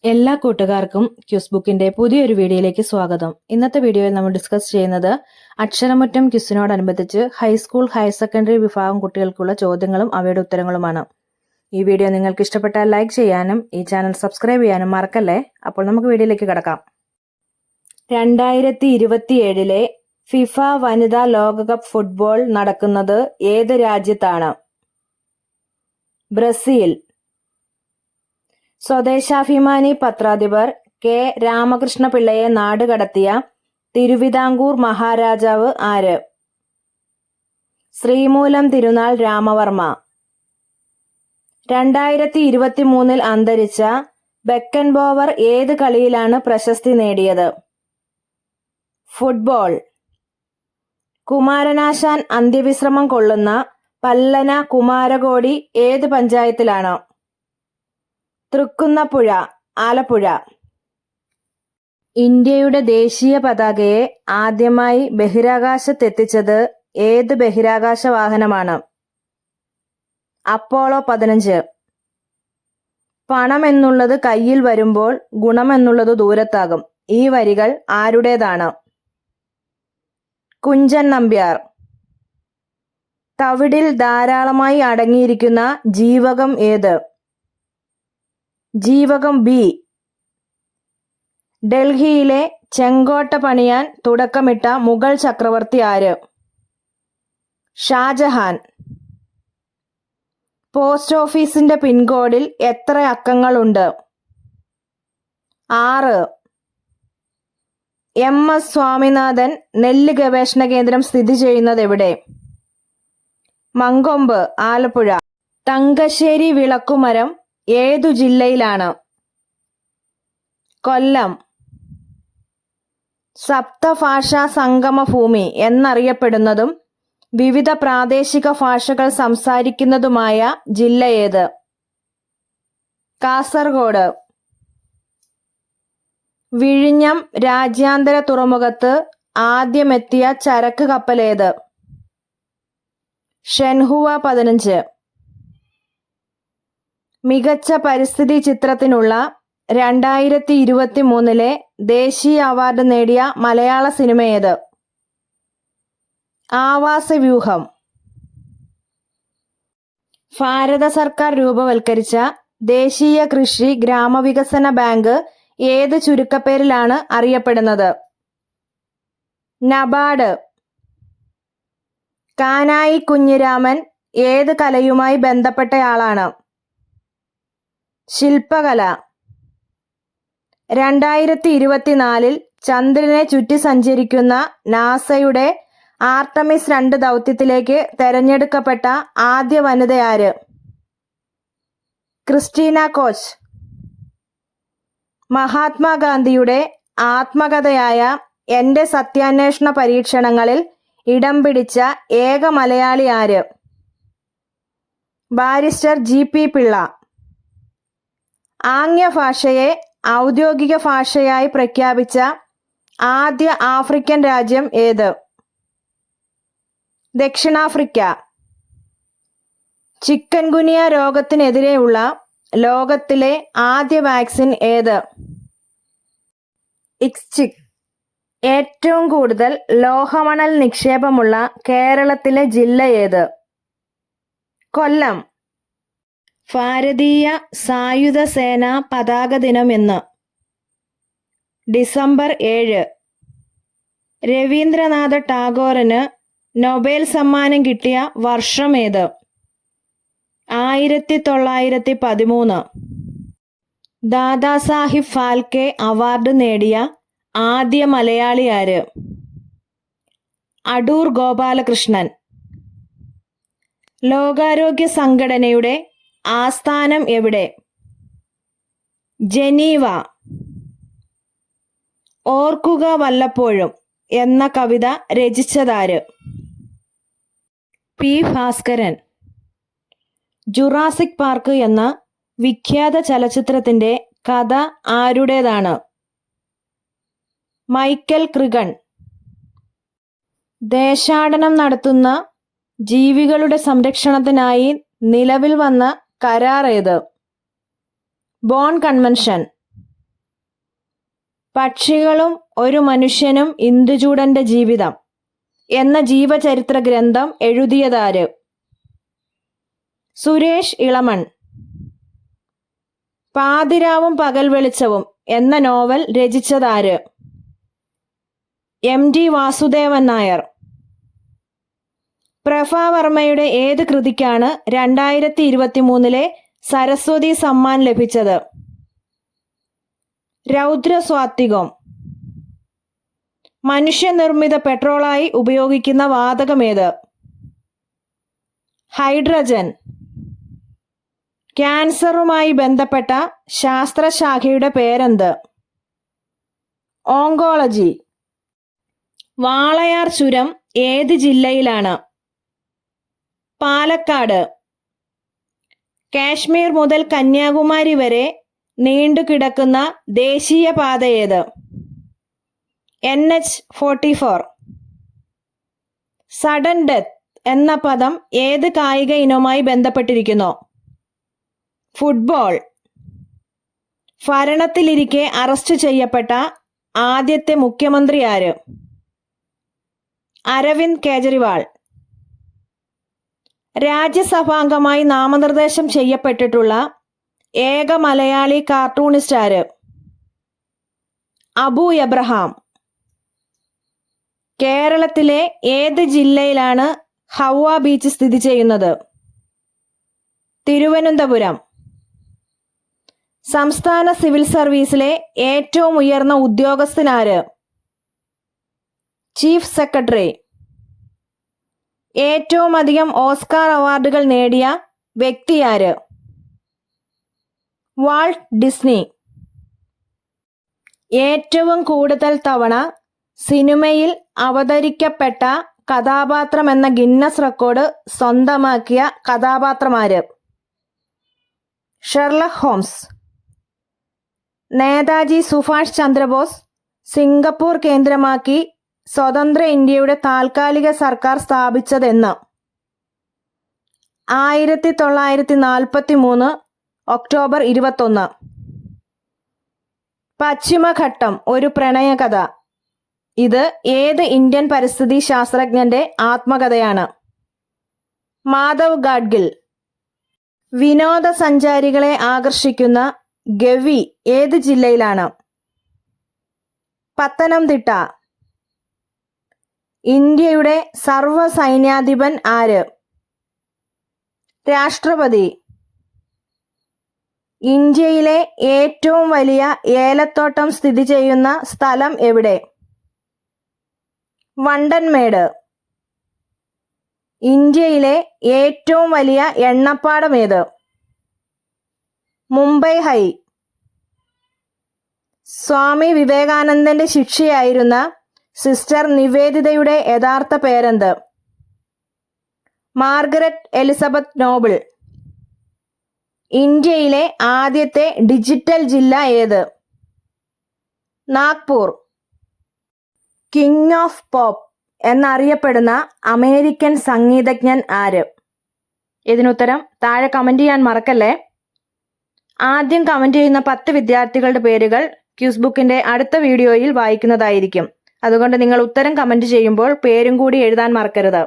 എല്ലാ കൂട്ടുകാർക്കും ക്യൂസ് ബുക്കിന്റെ പുതിയൊരു വീഡിയോയിലേക്ക് സ്വാഗതം. ഇന്നത്തെ വീഡിയോയിൽ നമ്മൾ ഡിസ്കസ് ചെയ്യുന്നത് അക്ഷരമുറ്റം ക്യൂസിനോടനുബന്ധിച്ച് ഹൈസ്കൂൾ ഹയർ സെക്കൻഡറി വിഭാഗം കുട്ടികൾക്കുള്ള ചോദ്യങ്ങളും അവയുടെ ഉത്തരങ്ങളുമാണ്. ഈ വീഡിയോ നിങ്ങൾക്ക് ഇഷ്ടപ്പെട്ടാൽ ലൈക്ക് ചെയ്യാനും ഈ ചാനൽ സബ്സ്ക്രൈബ് ചെയ്യാനും മറക്കല്ലേ. അപ്പോൾ നമുക്ക് വീഡിയോയിലേക്ക് കടക്കാം. 2027 ഫിഫ വനിതാ ലോകകപ്പ് ഫുട്ബോൾ നടക്കുന്നത് ഏത് രാജ്യത്താണ്? ബ്രസീൽ. സ്വദേശാഭിമാനി പത്രാധിപർ കെ രാമകൃഷ്ണപിള്ളയെ നാടുകടത്തിയ തിരുവിതാംകൂർ മഹാരാജാവ് ആര്? ശ്രീമൂലം തിരുനാൾ രാമവർമ്മ. 2023 അന്തരിച്ച ബെക്കൻബോവർ ഏത് കളിയിലാണ് പ്രശസ്തി നേടിയത്? ഫുട്ബോൾ. കുമാരനാശാൻ അന്ത്യവിശ്രമം കൊള്ളുന്ന പല്ലന കുമാരകോടി ഏത് പഞ്ചായത്തിലാണ്? തൃക്കുന്നപ്പുഴ, ആലപ്പുഴ. ഇന്ത്യയുടെ ദേശീയ പതാകയെ ആദ്യമായി ബഹിരാകാശത്തെത്തിച്ചത് ഏത് ബഹിരാകാശ വാഹനമാണ്? അപ്പോളോ 15. പണം എന്നുള്ളത് കയ്യിൽ വരുമ്പോൾ ഗുണമെന്നുള്ളത് ദൂരത്താകും. ഈ വരികൾ ആരുടേതാണ്? കുഞ്ചൻ നമ്പ്യാർ. തവിടിൽ ധാരാളമായി അടങ്ങിയിരിക്കുന്ന ജീവകം ഏത്? ജീവകം ബി. ഡൽഹിയിലെ ചെങ്കോട്ട പണിയാൻ തുടക്കമിട്ട മുഗൾ ചക്രവർത്തി ആര്? ഷാജഹാൻ. പോസ്റ്റ് ഓഫീസിന്റെ പിൻകോഡിൽ എത്ര അക്കങ്ങളുണ്ട്? 6. എം.എസ്. സ്വാമിനാഥൻ നെല്ല് ഗവേഷണ കേന്ദ്രം സ്ഥിതി ചെയ്യുന്നത് എവിടെ? മങ്കൊമ്പ്, ആലപ്പുഴ. തങ്കശ്ശേരി വിളക്കുമരം ഏതു ജില്ലയിലാണ്? കൊല്ലം. സപ്തഭാഷാ സംഗമഭൂമി എന്നറിയപ്പെടുന്നതും വിവിധ പ്രാദേശിക ഭാഷകൾ സംസാരിക്കുന്നതുമായ ജില്ല ഏത്? കാസർഗോഡ്. വിഴിഞ്ഞം രാജ്യാന്തര തുറമുഖത്ത് ആദ്യമെത്തിയ ചരക്ക് കപ്പലേത്? ഷെൻഹുവ 15. മികച്ച പരിസ്ഥിതി ചിത്രത്തിനുള്ള 2023 ദേശീയ അവാർഡ് നേടിയ മലയാള സിനിമ ഏത്? ആവാസവ്യൂഹം. ഭാരത സർക്കാർ രൂപവൽക്കരിച്ച ദേശീയ കൃഷി ഗ്രാമവികസന ബാങ്ക് ഏത് ചുരുക്കപ്പേരിലാണ് അറിയപ്പെടുന്നത്? നബാർഡ്. കാനായി കുഞ്ഞിരാമൻ ഏത് കലയുമായി ബന്ധപ്പെട്ടയാളാണ്? ശില്പകല. 2024 ചന്ദ്രനെ ചുറ്റി സഞ്ചരിക്കുന്ന നാസയുടെ ആർട്ടമിസ് 2 ദൗത്യത്തിലേക്ക് തെരഞ്ഞെടുക്കപ്പെട്ട ആദ്യ വനിത ആര്? Christina Koch. മഹാത്മാഗാന്ധിയുടെ ആത്മകഥയായ എന്റെ സത്യാന്വേഷണ പരീക്ഷണങ്ങളിൽ ഇടം പിടിച്ച ഏക മലയാളി ആര്? Barrister G.P. പിള്ള. ആംഗ്യഭാഷയെ ഔദ്യോഗിക ഭാഷയായി പ്രഖ്യാപിച്ച ആദ്യ ആഫ്രിക്കൻ രാജ്യം ഏത്? ദക്ഷിണാഫ്രിക്ക. ചിക്കൻ ഗുനിയ രോഗത്തിനെതിരെയുള്ള ലോകത്തിലെ ആദ്യ വാക്സിൻ ഏത്? ഇക്സ്ചിക്. ഏറ്റവും കൂടുതൽ ലോഹമണൽ നിക്ഷേപമുള്ള കേരളത്തിലെ ജില്ല ഏത്? കൊല്ലം. ഭാരതീയ സായുധ സേന പതാക ദിനം എന്ന്? ഡിസംബർ 7. രവീന്ദ്രനാഥ ടാഗോറിന് നൊബേൽ സമ്മാനം കിട്ടിയ വർഷം ഏത്? 1913. ദാദാസാഹിബ് ഫാൽക്കെ അവാർഡ് നേടിയ ആദ്യ മലയാളി ആര്? അടൂർ ഗോപാലകൃഷ്ണൻ. ലോകാരോഗ്യ സംഘടനയുടെ ആസ്ഥാനം എവിടെ? ജനീവ. ഓർക്കുക വല്ലപ്പോഴും എന്ന കവിത രചിച്ചതാര്? പി. ഭാസ്കരൻ. ജുറാസിക് പാർക്ക് എന്ന വിഖ്യാത ചലച്ചിത്രത്തിന്റെ കഥ ആരുടേതാണ്? Michael Crichton. ദേശാടനം നടത്തുന്ന ജീവികളുടെ സംരക്ഷണത്തിനായി നിലവിൽ വന്ന കരാർ ഏത്? Bonn convention. പക്ഷികളും ഒരു മനുഷ്യനും ഇന്ദുചൂഡന്റെ ജീവിതം എന്ന ജീവചരിത്ര ഗ്രന്ഥം എഴുതിയതാര്? സുരേഷ് ഇളമൺ. പാതിരാവും പകൽ വെളിച്ചവും എന്ന നോവൽ രചിച്ചതാര്? MT വാസുദേവൻ നായർ. പ്രഭാവർമ്മയുടെ ഏത് കൃതിക്കാണ് 2023 സരസ്വതി സമ്മാൻ ലഭിച്ചത്? രൗദ്രസ്വാത്വികം. മനുഷ്യനിർമ്മിത പെട്രോളായി ഉപയോഗിക്കുന്ന വാതകമേത്? ഹൈഡ്രജൻ. ക്യാൻസറുമായി ബന്ധപ്പെട്ട ശാസ്ത്രശാഖയുടെ പേരെന്ത്? ഓങ്കോളജി. വാളയാർ ചുരം ഏത് ജില്ലയിലാണ്? പാലക്കാട്. കാശ്മീർ മുതൽ കന്യാകുമാരി വരെ നീണ്ടുകിടക്കുന്ന ദേശീയപാത ഏത്? NH-44. സഡൻ ഡെത്ത് എന്ന പദം ഏത് കായിക ഇനവുമായി ബന്ധപ്പെട്ടിരിക്കുന്നു? ഫുട്ബോൾ. ഭരണത്തിലിരിക്കെ അറസ്റ്റ് ചെയ്യപ്പെട്ട ആദ്യത്തെ മുഖ്യമന്ത്രി ആര്? അരവിന്ദ് കെജ്രിവാൾ. രാജ്യസഭാംഗമായി നാമനിർദ്ദേശം ചെയ്യപ്പെട്ടിട്ടുള്ള ഏക മലയാളി കാർട്ടൂണിസ്റ്റ് ആര്? അബു എബ്രഹാം. കേരളത്തിലെ ഏത് ജില്ലയിലാണ് ഹൗവ ബീച്ച് സ്ഥിതി ചെയ്യുന്നത്? തിരുവനന്തപുരം. സംസ്ഥാന സിവിൽ സർവീസിലെ ഏറ്റവും ഉയർന്ന ഉദ്യോഗസ്ഥനാര്? Chief secretary. ഏറ്റവും അധികം ഓസ്കാർ അവാർഡുകൾ നേടിയ വ്യക്തിയാര്? Walt Disney. ഏറ്റവും കൂടുതൽ തവണ സിനിമയിൽ അവതരിക്കപ്പെട്ട കഥാപാത്രം എന്ന ഗിന്നസ് റെക്കോർഡ് സ്വന്തമാക്കിയ കഥാപാത്രമാര്? Sherlock Holmes. Netaji Subhash Chandrabose Singapore കേന്ദ്രമാക്കി സ്വതന്ത്ര ഇന്ത്യയുടെ താൽക്കാലിക സർക്കാർ സ്ഥാപിച്ചതെന്ന്? 1943 ഒക്ടോബർ 21. പശ്ചിമഘട്ടം ഒരു പ്രണയകഥ. ഇത് ഏത് ഇന്ത്യൻ പരിസ്ഥിതി ശാസ്ത്രജ്ഞന്റെ ആത്മകഥയാണ്? മാധവ് ഗാഡ്ഗിൽ. വിനോദസഞ്ചാരികളെ ആകർഷിക്കുന്ന ഗവി ഏത് ജില്ലയിലാണ്? പത്തനംതിട്ട. ഇന്ത്യയുടെ സർവ്വസൈന്യാധിപൻ ആര്? രാഷ്ട്രപതി. ഇന്ത്യയിലെ ഏറ്റവും വലിയ ഏലത്തോട്ടം സ്ഥിതി ചെയ്യുന്ന സ്ഥലം എവിടെ? വണ്ടൻമേട്. ഇന്ത്യയിലെ ഏറ്റവും വലിയ എണ്ണപ്പാടം ഏത്? മുംബൈ ഹൈ. സ്വാമി വിവേകാനന്ദന്റെ ശിഷ്യയായിരുന്ന സിസ്റ്റർ നിവേദിതയുടെ യഥാർത്ഥ പേരെന്ത്? Margaret Elizabeth Noble. ഇന്ത്യയിലെ ആദ്യത്തെ ഡിജിറ്റൽ ജില്ല ഏത്? നാഗ്പൂർ. കിങ് ഓഫ് പോപ്പ് എന്നറിയപ്പെടുന്ന അമേരിക്കൻ സംഗീതജ്ഞൻ ആര്? ഇതിനുത്തരം താഴെ കമന്റ് ചെയ്യാൻ മറക്കല്ലേ. ആദ്യം കമന്റ് ചെയ്യുന്ന 10 വിദ്യാർത്ഥികളുടെ പേരുകൾ ക്യൂസ് ബുക്കിന്റെ അടുത്ത വീഡിയോയിൽ വായിക്കുന്നതായിരിക്കും. അതുകൊണ്ട് നിങ്ങൾ ഉത്തരം കമന്റ് ചെയ്യുമ്പോൾ പേരും കൂടി എഴുതാൻ മറക്കരുത്.